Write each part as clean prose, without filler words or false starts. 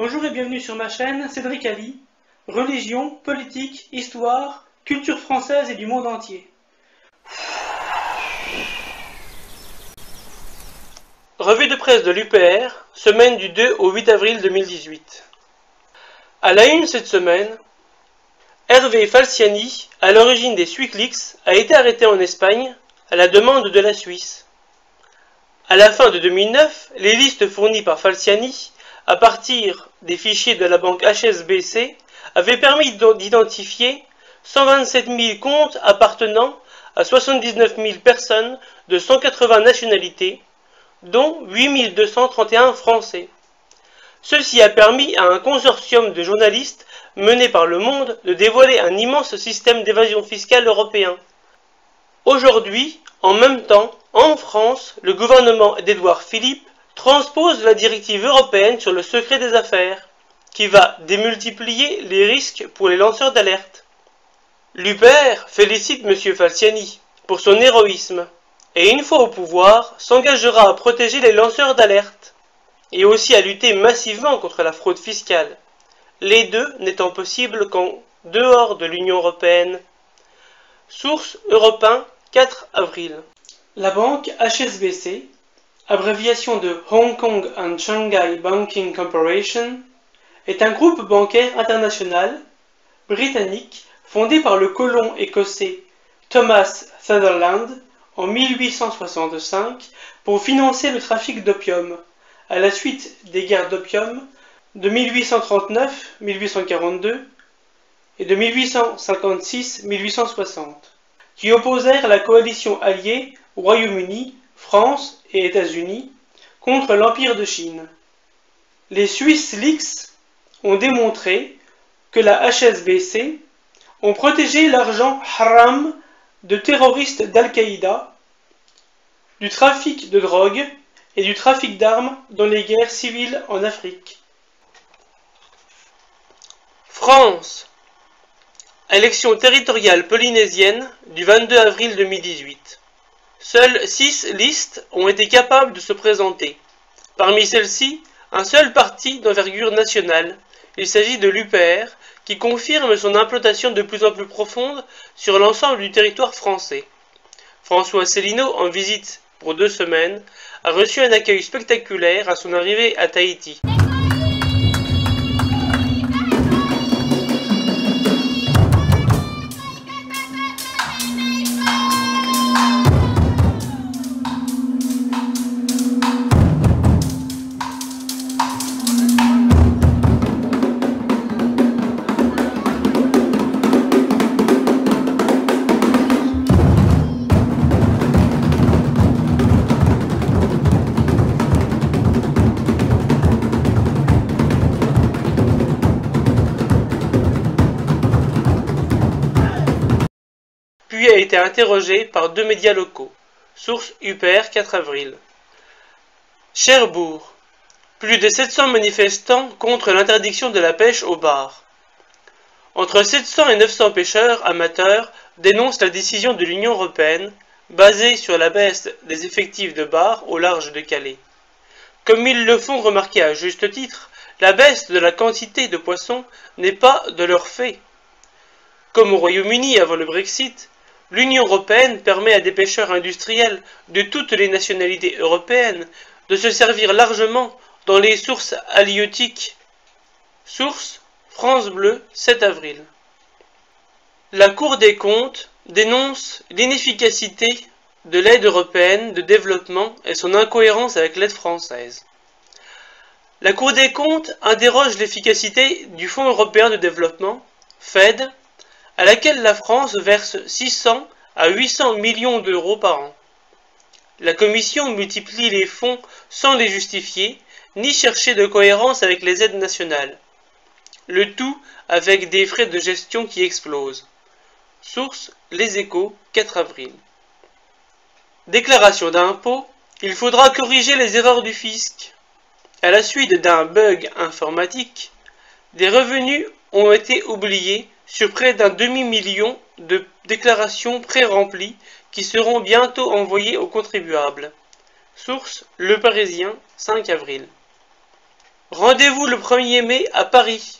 Bonjour et bienvenue sur ma chaîne Cédric Ali, religion, politique, histoire, culture française et du monde entier. Revue de presse de l'UPR, semaine du 2 au 8 avril 2018. À la une cette semaine, Hervé Falciani, à l'origine des Swissleaks, a été arrêté en Espagne à la demande de la Suisse. À la fin de 2009, les listes fournies par Falciani à partir des fichiers de la banque HSBC avaient permis d'identifier 127 000 comptes appartenant à 79 000 personnes de 180 nationalités, dont 8 231 Français. Ceci a permis à un consortium de journalistes mené par Le Monde de dévoiler un immense système d'évasion fiscale européen. Aujourd'hui, en même temps, en France, le gouvernement d'Édouard Philippe transpose la directive européenne sur le secret des affaires, qui va démultiplier les risques pour les lanceurs d'alerte. L'UPR félicite M. Falciani pour son héroïsme, et une fois au pouvoir, s'engagera à protéger les lanceurs d'alerte, et aussi à lutter massivement contre la fraude fiscale, les deux n'étant possibles qu'en dehors de l'Union européenne. Source Europe 1, 4 avril. La banque HSBC, abréviation de Hong Kong and Shanghai Banking Corporation, est un groupe bancaire international britannique fondé par le colon écossais Thomas Sutherland en 1865 pour financer le trafic d'opium, à la suite des guerres d'opium de 1839-1842 et de 1856-1860, qui opposèrent la coalition alliée Royaume-Uni, France et États-Unis contre l'Empire de Chine. Les Swissleaks ont démontré que la HSBC ont protégé l'argent haram de terroristes d'Al-Qaïda, du trafic de drogue et du trafic d'armes dans les guerres civiles en Afrique. France. Élection territoriale polynésienne du 22 avril 2018. Seules 6 listes ont été capables de se présenter. Parmi celles-ci, un seul parti d'envergure nationale. Il s'agit de l'UPR, qui confirme son implantation de plus en plus profonde sur l'ensemble du territoire français. François Asselineau, en visite pour 2 semaines, a reçu un accueil spectaculaire à son arrivée à Tahiti. Puis a été interrogé par 2 médias locaux. Source UPR 4 avril. Cherbourg. Plus de 700 manifestants contre l'interdiction de la pêche au bar. Entre 700 et 900 pêcheurs amateurs dénoncent la décision de l'Union européenne basée sur la baisse des effectifs de bar au large de Calais. Comme ils le font remarquer à juste titre, la baisse de la quantité de poissons n'est pas de leur fait. Comme au Royaume-Uni avant le Brexit, l'Union européenne permet à des pêcheurs industriels de toutes les nationalités européennes de se servir largement dans les sources halieutiques. Source France Bleu, 7 avril. La Cour des comptes dénonce l'inefficacité de l'aide européenne de développement et son incohérence avec l'aide française. La Cour des comptes interroge l'efficacité du Fonds européen de développement, FED, à laquelle la France verse 600 à 800 millions d'euros par an. La Commission multiplie les fonds sans les justifier, ni chercher de cohérence avec les aides nationales. Le tout avec des frais de gestion qui explosent. Source Les Échos, 4 avril. Déclaration d'impôt, il faudra corriger les erreurs du fisc. À la suite d'un bug informatique, des revenus ont été oubliés sur près d'un demi-million de déclarations pré-remplies qui seront bientôt envoyées aux contribuables. Source Le Parisien, 5 avril. Rendez-vous le 1er mai à Paris.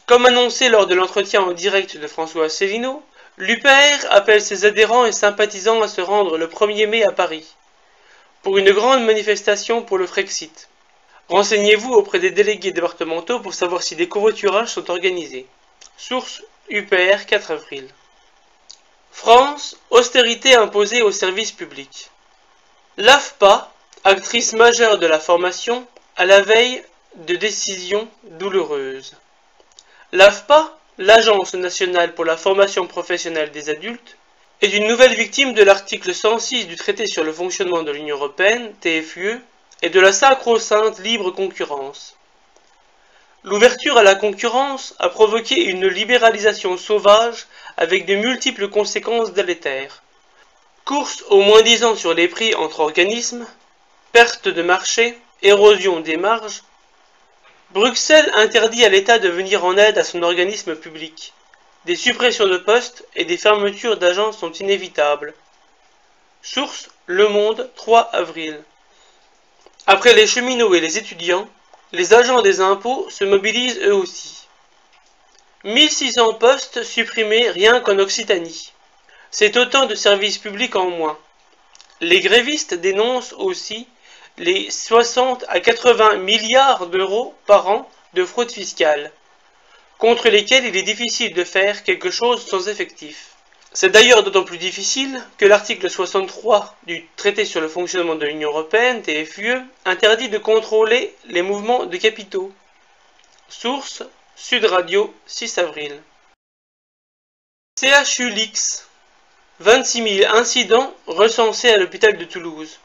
Comme annoncé lors de l'entretien en direct de François Asselineau, l'UPR appelle ses adhérents et sympathisants à se rendre le 1er mai à Paris, pour une grande manifestation pour le Frexit. Renseignez-vous auprès des délégués départementaux pour savoir si des covoiturages sont organisés. Source UPR 4 avril. France, austérité imposée aux services publics. L'AFPA, actrice majeure de la formation, à la veille de décisions douloureuses. L'AFPA, l'Agence nationale pour la formation professionnelle des adultes, est une nouvelle victime de l'article 106 du traité sur le fonctionnement de l'Union européenne, TFUE, et de la sacro-sainte libre concurrence. L'ouverture à la concurrence a provoqué une libéralisation sauvage avec de multiples conséquences délétères. Course au moins-disant sur les prix entre organismes, perte de marché, érosion des marges. Bruxelles interdit à l'État de venir en aide à son organisme public. Des suppressions de postes et des fermetures d'agences sont inévitables. Source Le Monde, 3 avril. Après les cheminots et les étudiants, les agents des impôts se mobilisent eux aussi. 1600 postes supprimés rien qu'en Occitanie. C'est autant de services publics en moins. Les grévistes dénoncent aussi les 60 à 80 milliards d'euros par an de fraude fiscale, contre lesquels il est difficile de faire quelque chose sans effectif. C'est d'ailleurs d'autant plus difficile que l'article 63 du traité sur le fonctionnement de l'Union européenne, TFUE, interdit de contrôler les mouvements de capitaux. Source Sud Radio, 6 avril. CHU Lix. 26 000 incidents recensés à l'hôpital de Toulouse.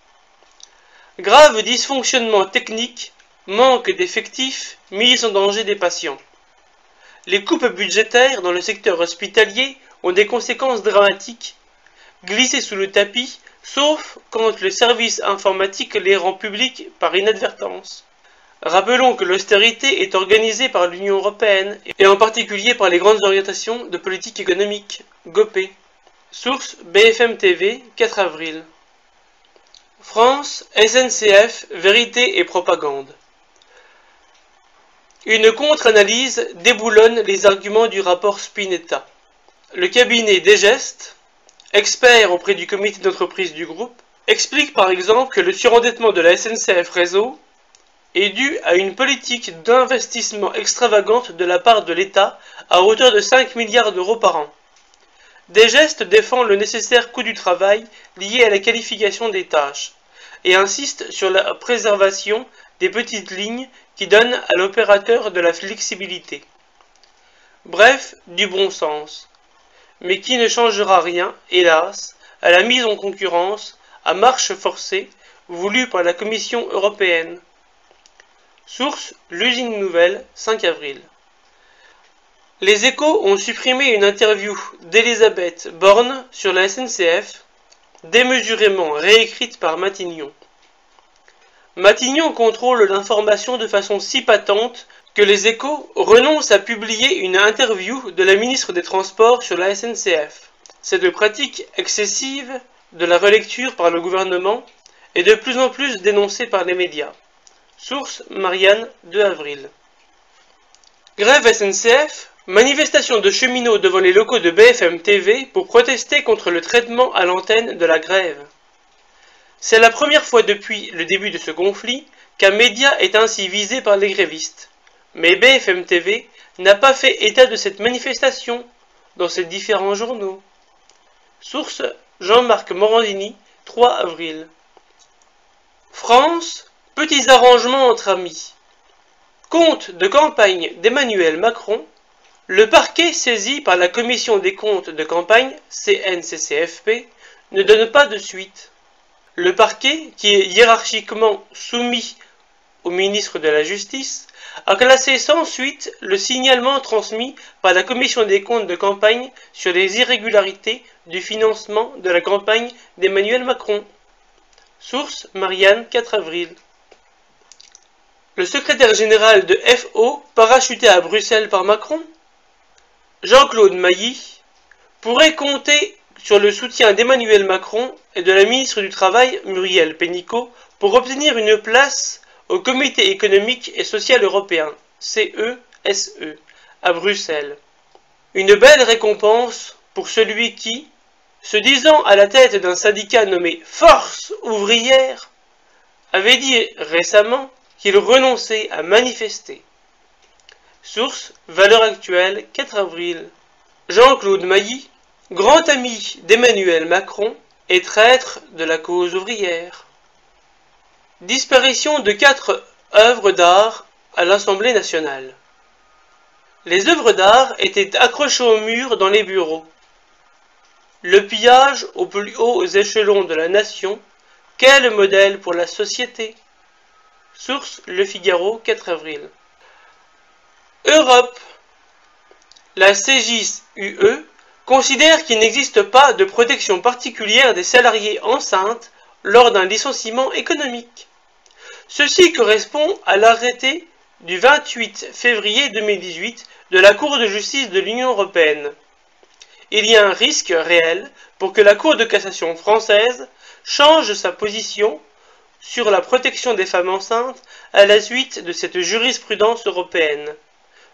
Grave dysfonctionnement technique, manque d'effectifs, mise en danger des patients. Les coupes budgétaires dans le secteur hospitalier ont des conséquences dramatiques, glissées sous le tapis, sauf quand le service informatique les rend publics par inadvertance. Rappelons que l'austérité est organisée par l'Union européenne, et en particulier par les grandes orientations de politique économique, GOPE. Source BFM TV, 4 avril. France, SNCF, vérité et propagande. Une contre-analyse déboulonne les arguments du rapport Spinetta. Le cabinet Desgestes, expert auprès du comité d'entreprise du groupe, explique par exemple que le surendettement de la SNCF Réseau est dû à une politique d'investissement extravagante de la part de l'État à hauteur de 5 milliards d'euros par an. Desgestes défend le nécessaire coût du travail lié à la qualification des tâches et insiste sur la préservation des petites lignes qui donnent à l'opérateur de la flexibilité. Bref, du bon sens, mais qui ne changera rien, hélas, à la mise en concurrence à marche forcée voulue par la Commission européenne. Source L'Usine Nouvelle, 5 avril. Les Échos ont supprimé une interview d'Elisabeth Borne sur la SNCF, démesurément réécrite par Matignon. Matignon contrôle l'information de façon si patente que les Échos renoncent à publier une interview de la ministre des Transports sur la SNCF. Cette pratique excessive de la relecture par le gouvernement est de plus en plus dénoncée par les médias. Source Marianne, 2 avril. Grève SNCF, manifestation de cheminots devant les locaux de BFM TV pour protester contre le traitement à l'antenne de la grève. C'est la première fois depuis le début de ce conflit qu'un média est ainsi visé par les grévistes. Mais BFM TV n'a pas fait état de cette manifestation dans ses différents journaux. Source Jean-Marc Morandini, 3 avril. France, petits arrangements entre amis. Compte de campagne d'Emmanuel Macron, le parquet saisi par la commission des comptes de campagne, CNCCFP, ne donne pas de suite. Le parquet, qui est hiérarchiquement soumis au ministre de la Justice, a classé sans suite le signalement transmis par la commission des comptes de campagne sur les irrégularités du financement de la campagne d'Emmanuel Macron. Source Marianne, 4 avril. Le secrétaire général de FO, parachuté à Bruxelles par Macron, Jean-Claude Mailly, pourrait compter sur le soutien d'Emmanuel Macron et de la ministre du Travail, Muriel Pénicaud, pour obtenir une place au Comité économique et social européen, CESE, à Bruxelles. Une belle récompense pour celui qui, se disant à la tête d'un syndicat nommé Force ouvrière, avait dit récemment qu'il renonçait à manifester. Source, valeur actuelle, 4 avril. Jean-Claude Mailly, grand ami d'Emmanuel Macron et traître de la cause ouvrière. Disparition de 4 œuvres d'art à l'Assemblée nationale. Les œuvres d'art étaient accrochées au mur dans les bureaux. Le pillage aux plus hauts échelons de la nation, quel modèle pour la société? Source, Le Figaro, 4 avril. Europe. La CJUE considère qu'il n'existe pas de protection particulière des salariés enceintes lors d'un licenciement économique. Ceci correspond à l'arrêté du 28 février 2018 de la Cour de justice de l'Union européenne. Il y a un risque réel pour que la Cour de cassation française change sa position sur la protection des femmes enceintes à la suite de cette jurisprudence européenne.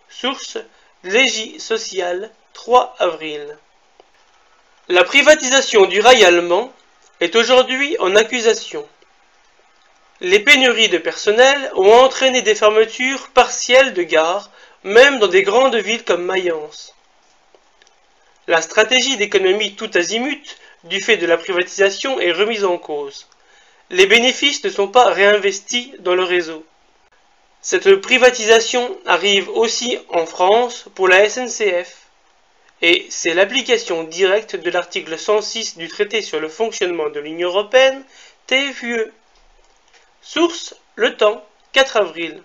Source, Légis Social, 3 avril. La privatisation du rail allemand est aujourd'hui en accusation. Les pénuries de personnel ont entraîné des fermetures partielles de gares, même dans des grandes villes comme Mayence. La stratégie d'économie tout azimut du fait de la privatisation est remise en cause. Les bénéfices ne sont pas réinvestis dans le réseau. Cette privatisation arrive aussi en France pour la SNCF, et c'est l'application directe de l'article 106 du traité sur le fonctionnement de l'Union européenne, TFUE. Source, Le Temps, 4 avril.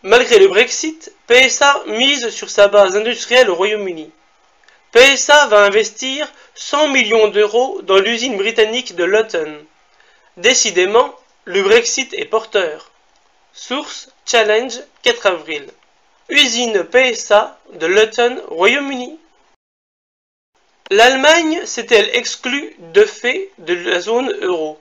Malgré le Brexit, PSA mise sur sa base industrielle au Royaume-Uni. PSA va investir 100 millions d'euros dans l'usine britannique de Luton. Décidément, le Brexit est porteur. Source, Challenge, 4 avril. Usine PSA de Luton, Royaume-Uni. L'Allemagne s'est-elle exclue de fait de la zone euro?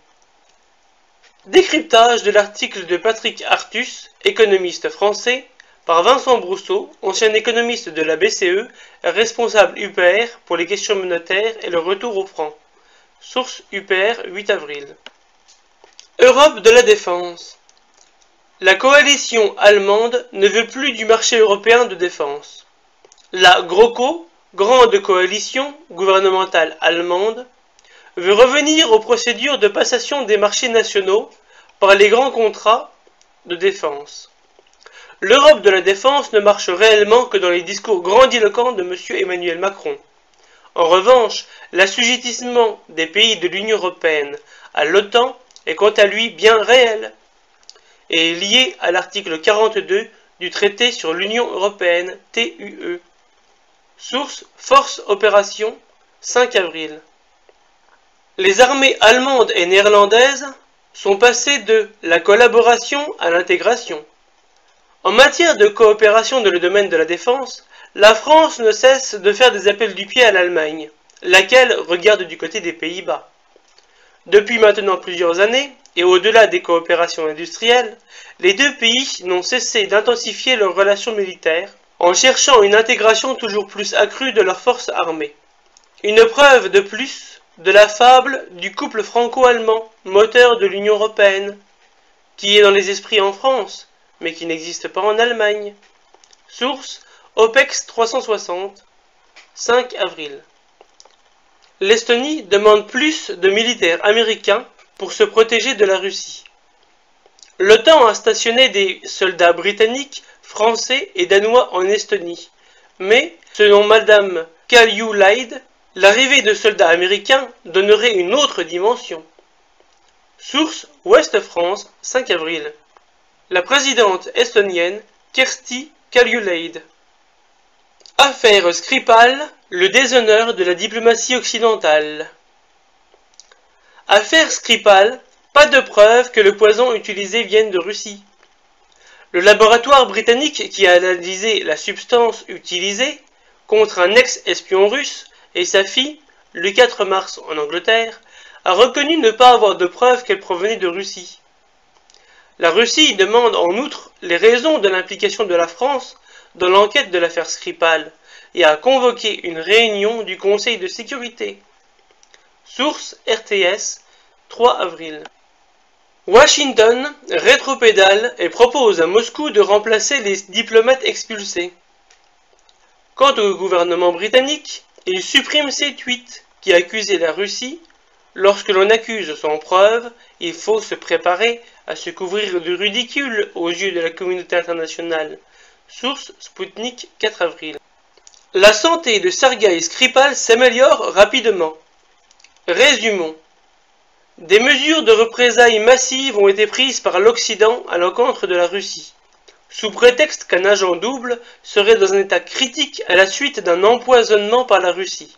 Décryptage de l'article de Patrick Artus, économiste français, par Vincent Brousseau, ancien économiste de la BCE, responsable UPR pour les questions monétaires et le retour au franc. Source UPR, 8 avril. Europe de la défense. La coalition allemande ne veut plus du marché européen de défense. La GroKo, grande coalition gouvernementale allemande, veut revenir aux procédures de passation des marchés nationaux par les grands contrats de défense. L'Europe de la défense ne marche réellement que dans les discours grandiloquents de M. Emmanuel Macron. En revanche, l'assujettissement des pays de l'Union européenne à l'OTAN est quant à lui bien réel et est lié à l'article 42 du traité sur l'Union européenne, TUE. Source, Force Opération, 5 avril. Les armées allemandes et néerlandaises sont passées de la collaboration à l'intégration. En matière de coopération dans le domaine de la défense, la France ne cesse de faire des appels du pied à l'Allemagne, laquelle regarde du côté des Pays-Bas. Depuis maintenant plusieurs années, et au-delà des coopérations industrielles, les deux pays n'ont cessé d'intensifier leurs relations militaires, en cherchant une intégration toujours plus accrue de leurs forces armées. Une preuve de plus de la fable du couple franco-allemand, moteur de l'Union européenne, qui est dans les esprits en France, mais qui n'existe pas en Allemagne. Source, OPEX 360, 5 avril. L'Estonie demande plus de militaires américains pour se protéger de la Russie. L'OTAN a stationné des soldats britanniques, français et danois en Estonie, mais, selon Madame Kaljulaid, l'arrivée de soldats américains donnerait une autre dimension. Source, Ouest France, 5 avril. La présidente estonienne Kersti Kaljulaid. Affaire Skripal, le déshonneur de la diplomatie occidentale. Affaire Skripal, pas de preuve que le poison utilisé vienne de Russie. Le laboratoire britannique qui a analysé la substance utilisée contre un ex-espion russe et sa fille, le 4 mars en Angleterre, a reconnu ne pas avoir de preuve qu'elle provenait de Russie. La Russie demande en outre les raisons de l'implication de la France dans l'enquête de l'affaire Skripal et a convoqué une réunion du Conseil de sécurité. Source RTS, 3 avril. Washington rétropédale et propose à Moscou de remplacer les diplomates expulsés. Quant au gouvernement britannique, il supprime ses tweets qui accusaient la Russie. Lorsque l'on accuse sans preuve, il faut se préparer à se couvrir de ridicule aux yeux de la communauté internationale. Source Sputnik, 4 avril. La santé de Sergueï Skripal s'améliore rapidement. Résumons. Des mesures de représailles massives ont été prises par l'Occident à l'encontre de la Russie, sous prétexte qu'un agent double serait dans un état critique à la suite d'un empoisonnement par la Russie.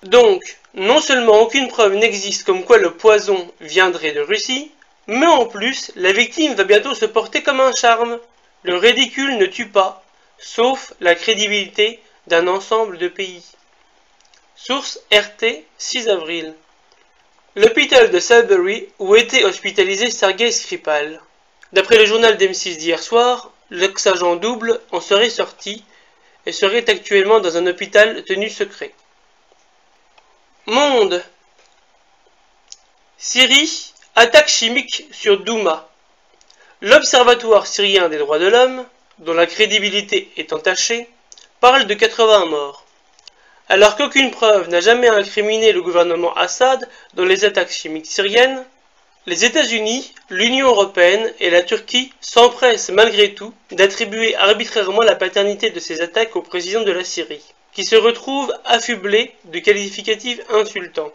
Donc, non seulement aucune preuve n'existe comme quoi le poison viendrait de Russie, mais en plus, la victime va bientôt se porter comme un charme. Le ridicule ne tue pas, sauf la crédibilité d'un ensemble de pays. Source RT, 6 avril. L'hôpital de Salisbury où était hospitalisé Sergueï Skripal. D'après le journal d'M6 d'hier soir, l'ex-agent double en serait sorti et serait actuellement dans un hôpital tenu secret. Monde. Syrie, attaque chimique sur Douma. L'Observatoire syrien des droits de l'homme, dont la crédibilité est entachée, parle de 80 morts. Alors qu'aucune preuve n'a jamais incriminé le gouvernement Assad dans les attaques chimiques syriennes, les États-Unis, l'Union européenne et la Turquie s'empressent malgré tout d'attribuer arbitrairement la paternité de ces attaques au président de la Syrie, qui se retrouve affublé de qualificatifs insultants.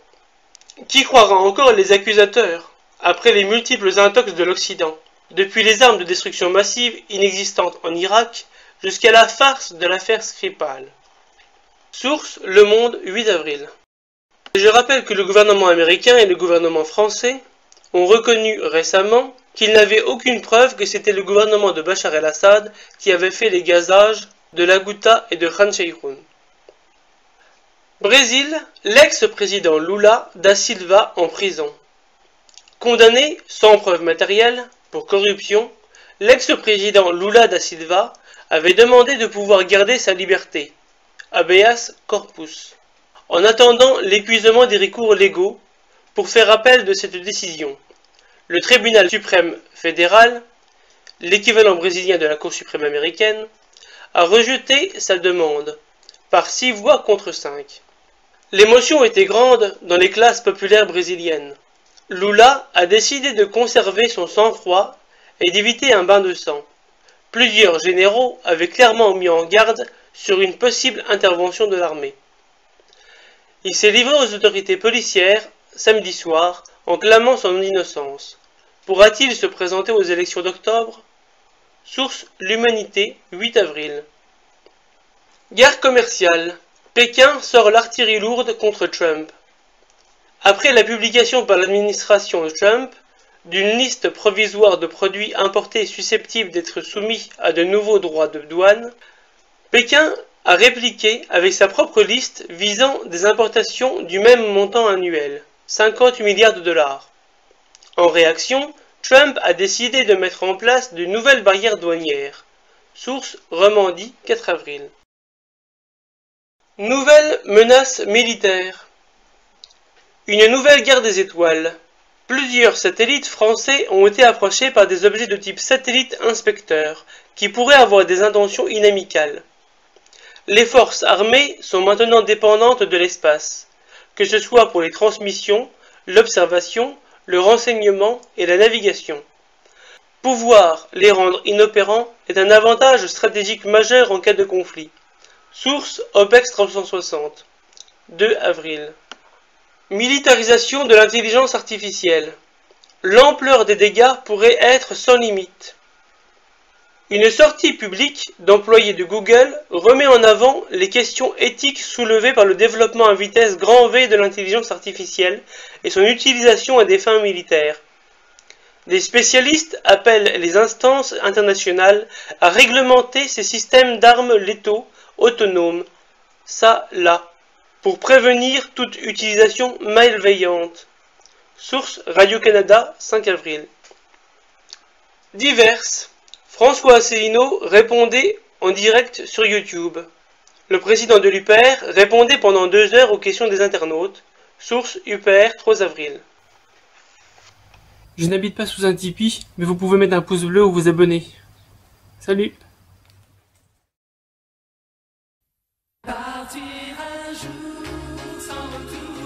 Qui croira encore les accusateurs, après les multiples intox de l'Occident, depuis les armes de destruction massive inexistantes en Irak jusqu'à la farce de l'affaire Skripal. Source Le Monde, 8 avril. Je rappelle que le gouvernement américain et le gouvernement français ont reconnu récemment qu'ils n'avaient aucune preuve que c'était le gouvernement de Bachar el-Assad qui avait fait les gazages de la Ghouta et de Khan Sheikhoun. Brésil, l'ex-président Lula da Silva en prison. Condamné sans preuve matérielle pour corruption, l'ex-président Lula da Silva avait demandé de pouvoir garder sa liberté, habeas corpus, en attendant l'épuisement des recours légaux pour faire appel de cette décision. Le tribunal suprême fédéral, l'équivalent brésilien de la Cour suprême américaine, a rejeté sa demande par 6 voix contre 5. L'émotion était grande dans les classes populaires brésiliennes. Lula a décidé de conserver son sang-froid et d'éviter un bain de sang. Plusieurs généraux avaient clairement mis en garde sur une possible intervention de l'armée. Il s'est livré aux autorités policières samedi soir en clamant son innocence. Pourra-t-il se présenter aux élections d'octobre? Source L'Humanité, 8 avril. Guerre commerciale. Pékin sort l'artillerie lourde contre Trump. Après la publication par l'administration Trump d'une liste provisoire de produits importés susceptibles d'être soumis à de nouveaux droits de douane, Pékin a répliqué avec sa propre liste visant des importations du même montant annuel, 50 milliards de dollars. En réaction, Trump a décidé de mettre en place de nouvelles barrières douanières. Source Romandie, 4 avril. Nouvelle menace militaire. Une nouvelle guerre des étoiles. Plusieurs satellites français ont été approchés par des objets de type satellite inspecteur, qui pourraient avoir des intentions inamicales. Les forces armées sont maintenant dépendantes de l'espace, que ce soit pour les transmissions, l'observation, le renseignement et la navigation. Pouvoir les rendre inopérants est un avantage stratégique majeur en cas de conflit. Source OPEX 360, 2 avril. Militarisation de l'intelligence artificielle. L'ampleur des dégâts pourrait être sans limite. Une sortie publique d'employés de Google remet en avant les questions éthiques soulevées par le développement à vitesse grand V de l'intelligence artificielle et son utilisation à des fins militaires. Des spécialistes appellent les instances internationales à réglementer ces systèmes d'armes létaux autonomes, ça, là, pour prévenir toute utilisation malveillante. Source Radio-Canada, 5 avril. Diverses. François Asselineau répondait en direct sur YouTube. Le président de l'UPR répondait pendant 2 heures aux questions des internautes. Source UPR 3 avril. Je n'habite pas sous un Tipeee, mais vous pouvez mettre un pouce bleu ou vous abonner. Salut! Partir un jour sans retour.